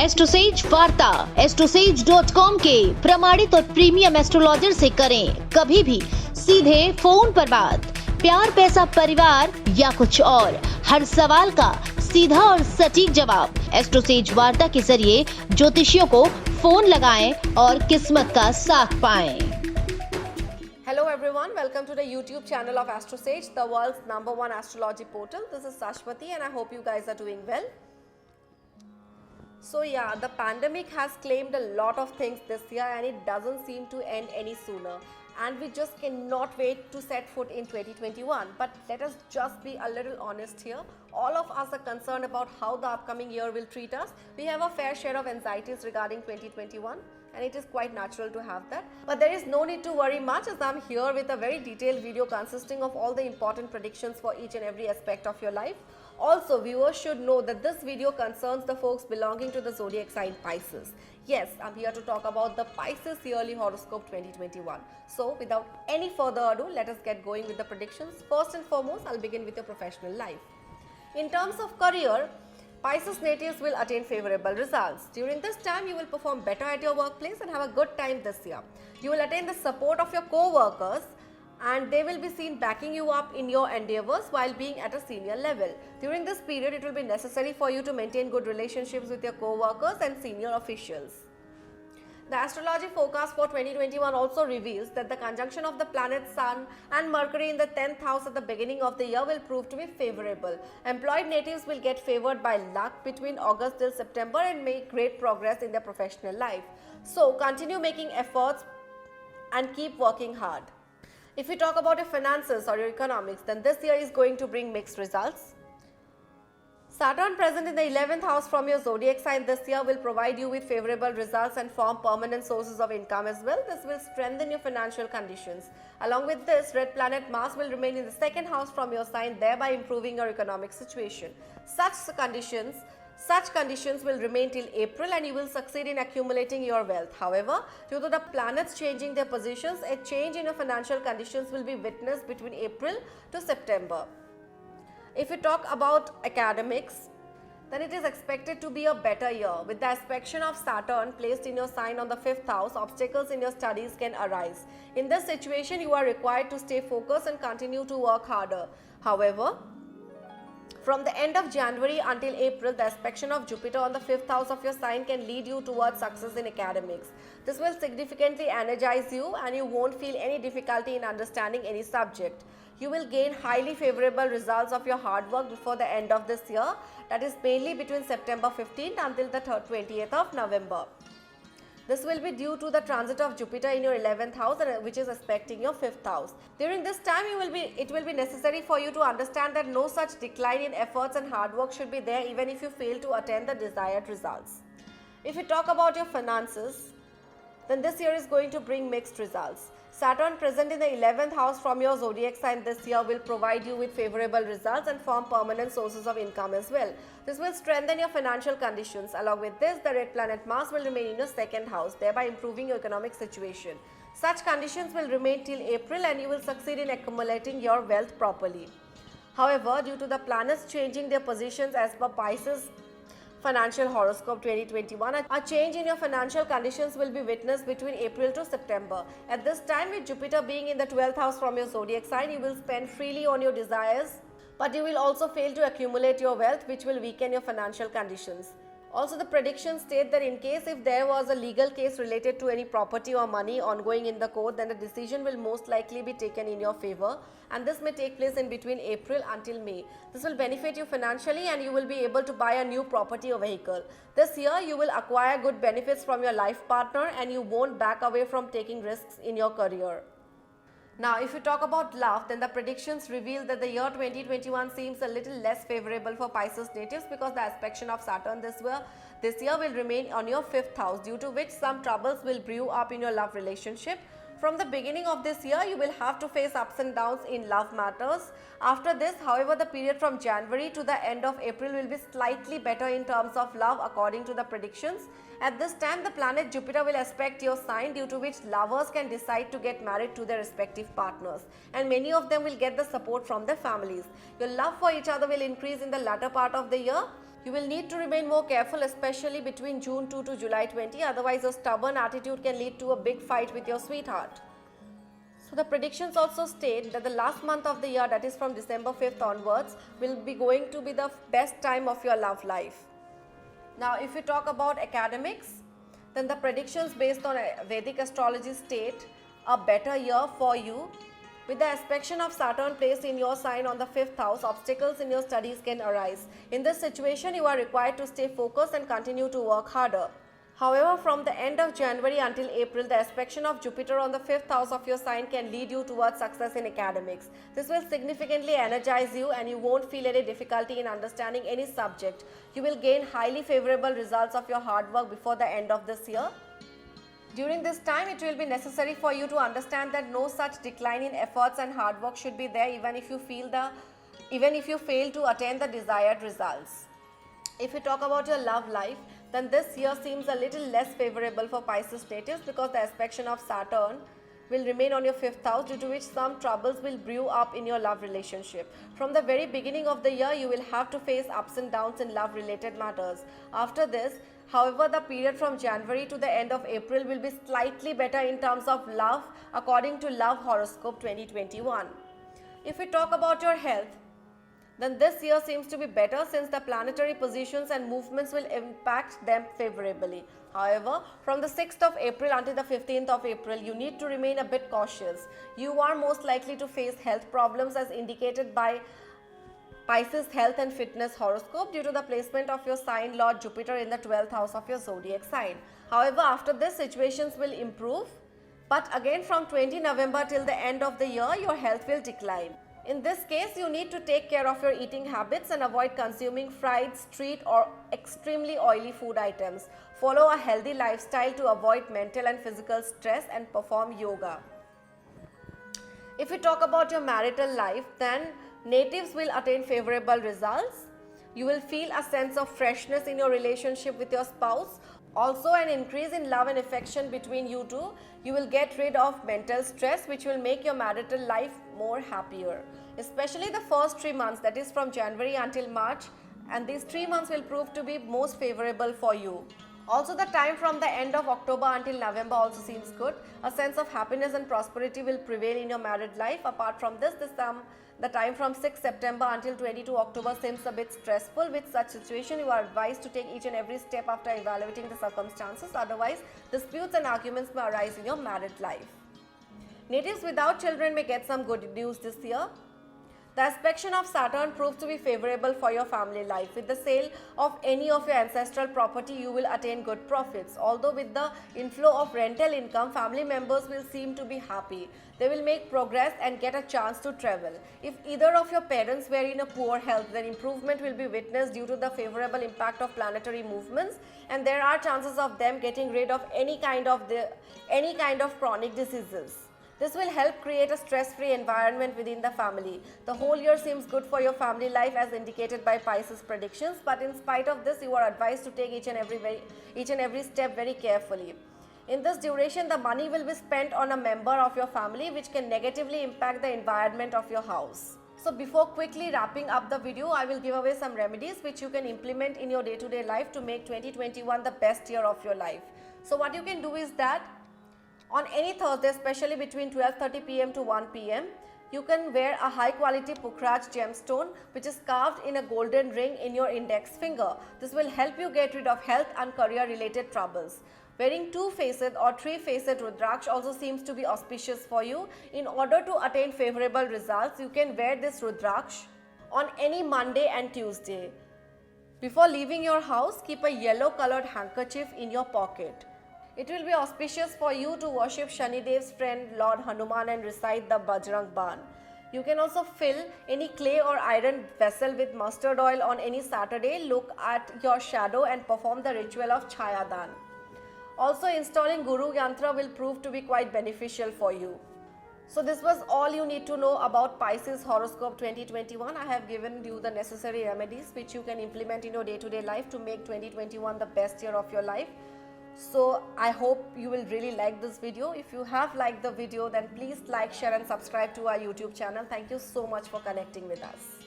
एस्ट्रोसेज वार्ता astrosage.com के प्रमाणित और प्रीमियम एस्ट्रोलॉजर से करें कभी भी सीधे फोन पर बात। प्यार, पैसा, परिवार या कुछ और, हर सवाल का सीधा और सटीक जवाब। एस्ट्रोसेज वार्ता के जरिए ज्योतिषियों को फोन लगाएं और किस्मत का साथ पाएं। Hello everyone, welcome to the YouTube channel of AstroSage, the world's #1 astrology portal. This is Sashwati and I hope you guys are doing well. So yeah, the pandemic has claimed a lot of things this year and it doesn't seem to end any sooner. And we just cannot wait to set foot in 2021. But let us just be a little honest here. All of us are concerned about how the upcoming year will treat us. We have a fair share of anxieties regarding 2021. And it is quite natural to have that. But there is no need to worry much as I'm here with a very detailed video consisting of all the important predictions for each and every aspect of your life. Also, viewers should know that this video concerns the folks belonging to the zodiac sign Pisces. Yes, I'm here to talk about the Pisces yearly horoscope 2021. So, without any further ado, let us get going with the predictions. First and foremost, I'll begin with your professional life. In terms of career, Pisces natives will attain favorable results. During this time, you will perform better at your workplace and have a good time this year. You will attain the support of your co-workers and they will be seen backing you up in your endeavors while being at a senior level. During this period, it will be necessary for you to maintain good relationships with your co-workers and senior officials. The astrology forecast for 2021 also reveals that the conjunction of the planet Sun and Mercury in the 10th house at the beginning of the year will prove to be favorable. Employed natives will get favored by luck between August till September and make great progress in their professional life. So continue making efforts and keep working hard. If we talk about your finances or your economics, then this year is going to bring mixed results. Saturn present in the 11th house from your zodiac sign this year will provide you with favorable results and form permanent sources of income as well. This will strengthen your financial conditions. Along with this, red planet Mars will remain in the 2nd house from your sign, thereby improving your economic situation. Such conditions will remain till April and you will succeed in accumulating your wealth. However, due to the planets changing their positions, a change in your financial conditions will be witnessed between April to September. If we talk about academics, then it is expected to be a better year. With the aspect of Saturn placed in your sign on the 5th house, obstacles in your studies can arise. In this situation, you are required to stay focused and continue to work harder. However, from the end of January until April, the aspect of Jupiter on the 5th house of your sign can lead you towards success in academics. This will significantly energize you and you won't feel any difficulty in understanding any subject. You will gain highly favorable results of your hard work before the end of this year, that is mainly between September 15th until the 20th of November. This will be due to the transit of Jupiter in your 11th house which is aspecting your 5th house. During this time, it will be necessary for you to understand that no such decline in efforts and hard work should be there even if you fail to attain the desired results. If you talk about your finances, then this year is going to bring mixed results. Saturn present in the 11th house from your zodiac sign this year will provide you with favorable results and form permanent sources of income as well. This will strengthen your financial conditions. Along with this, the red planet Mars will remain in your 2nd house, thereby improving your economic situation. Such conditions will remain till April and you will succeed in accumulating your wealth properly. However, due to the planets changing their positions as per Pisces Financial Horoscope 2021, a change in your financial conditions will be witnessed between April to September. At this time, with Jupiter being in the 12th house from your zodiac sign, you will spend freely on your desires, but you will also fail to accumulate your wealth, which will weaken your financial conditions. Also, the predictions state that in case if there was a legal case related to any property or money ongoing in the court, then the decision will most likely be taken in your favor and this may take place in between April until May. This will benefit you financially and you will be able to buy a new property or vehicle. This year, you will acquire good benefits from your life partner and you won't back away from taking risks in your career. Now, if you talk about love, then the predictions reveal that the year 2021 seems a little less favorable for Pisces natives because the aspect of Saturn this year will remain on your 5th house, due to which some troubles will brew up in your love relationship. From the beginning of this year, you will have to face ups and downs in love matters. After this, however, the period from January to the end of April will be slightly better in terms of love according to the predictions. At this time, the planet Jupiter will aspect your sign, due to which lovers can decide to get married to their respective partners and many of them will get the support from their families. Your love for each other will increase in the latter part of the year. You will need to remain more careful, especially between June 2 to July 20, otherwise a stubborn attitude can lead to a big fight with your sweetheart. So the predictions also state that the last month of the year, that is from December 5th onwards, will be going to be the best time of your love life. Now if we talk about academics, then the predictions based on Vedic astrology state a better year for you. With the aspect of Saturn placed in your sign on the 5th house, obstacles in your studies can arise. In this situation, you are required to stay focused and continue to work harder. However, from the end of January until April, the aspect of Jupiter on the 5th house of your sign can lead you towards success in academics. This will significantly energize you and you won't feel any difficulty in understanding any subject. You will gain highly favorable results of your hard work before the end of this year. During this time, it will be necessary for you to understand that no such decline in efforts and hard work should be there even if you fail to attain the desired results. If we talk about your love life, then this year seems a little less favorable for Pisces natives because the aspect of Saturn will remain on your 5th house, due to which some troubles will brew up in your love relationship. From the very beginning of the year, you will have to face ups and downs in love related matters. After this, however, the period from January to the end of April will be slightly better in terms of love according to Love Horoscope 2021. If we talk about your health, then this year seems to be better since the planetary positions and movements will impact them favorably. However, from the 6th of April until the 15th of April, you need to remain a bit cautious. You are most likely to face health problems as indicated by Pisces health and fitness horoscope due to the placement of your sign Lord Jupiter in the 12th house of your zodiac sign. However, after this, situations will improve, but again from 20 November till the end of the year, your health will decline. In this case, you need to take care of your eating habits and avoid consuming fried, street or extremely oily food items. Follow a healthy lifestyle to avoid mental and physical stress and perform yoga. If we talk about your marital life, then natives will attain favorable results. You will feel a sense of freshness in your relationship with your spouse. Also, an increase in love and affection between you two. You will get rid of mental stress, which will make your marital life more happier. Especially the first 3 months, that is from January until March, and these 3 months will prove to be most favorable for you. Also, the time from the end of October until November also seems good. A sense of happiness and prosperity will prevail in your married life. Apart from this, the time from 6 September until 22 October seems a bit stressful. With such situation, you are advised to take each and every step after evaluating the circumstances. Otherwise, disputes and arguments may arise in your married life. Natives without children may get some good news this year. The aspect of Saturn proves to be favorable for your family life. With the sale of any of your ancestral property, you will attain good profits. Although with the inflow of rental income, family members will seem to be happy. They will make progress and get a chance to travel. If either of your parents were in a poor health, then improvement will be witnessed due to the favorable impact of planetary movements, and there are chances of them getting rid of any kind of chronic diseases. This will help create a stress-free environment within the family. The whole year seems good for your family life as indicated by Pisces predictions, but in spite of this, you are advised to take each and every step very carefully. In this duration, the money will be spent on a member of your family, which can negatively impact the environment of your house. So before quickly wrapping up the video, I will give away some remedies which you can implement in your day-to-day life to make 2021 the best year of your life. So what you can do is that on any Thursday, especially between 12:30 p.m. to 1 p.m., you can wear a high quality Pukhraj gemstone which is carved in a golden ring in your index finger. This will help you get rid of health and career related troubles. Wearing 2-faced or 3-faced Rudraksh also seems to be auspicious for you. In order to attain favorable results, you can wear this Rudraksh on any Monday and Tuesday. Before leaving your house, keep a yellow colored handkerchief in your pocket. It will be auspicious for you to worship Shani Dev's friend Lord Hanuman and recite the Bajrang Ban. You can also fill any clay or iron vessel with mustard oil on any Saturday, look at your shadow and perform the ritual of Chayadan. Also, installing Guru Yantra will prove to be quite beneficial for you. So this was all you need to know about Pisces Horoscope 2021. I have given you the necessary remedies which you can implement in your day-to-day life to make 2021 the best year of your life. So I hope you will really like this video. If you have liked the video, then please like, share and subscribe to our YouTube channel. Thank you so much for connecting with us.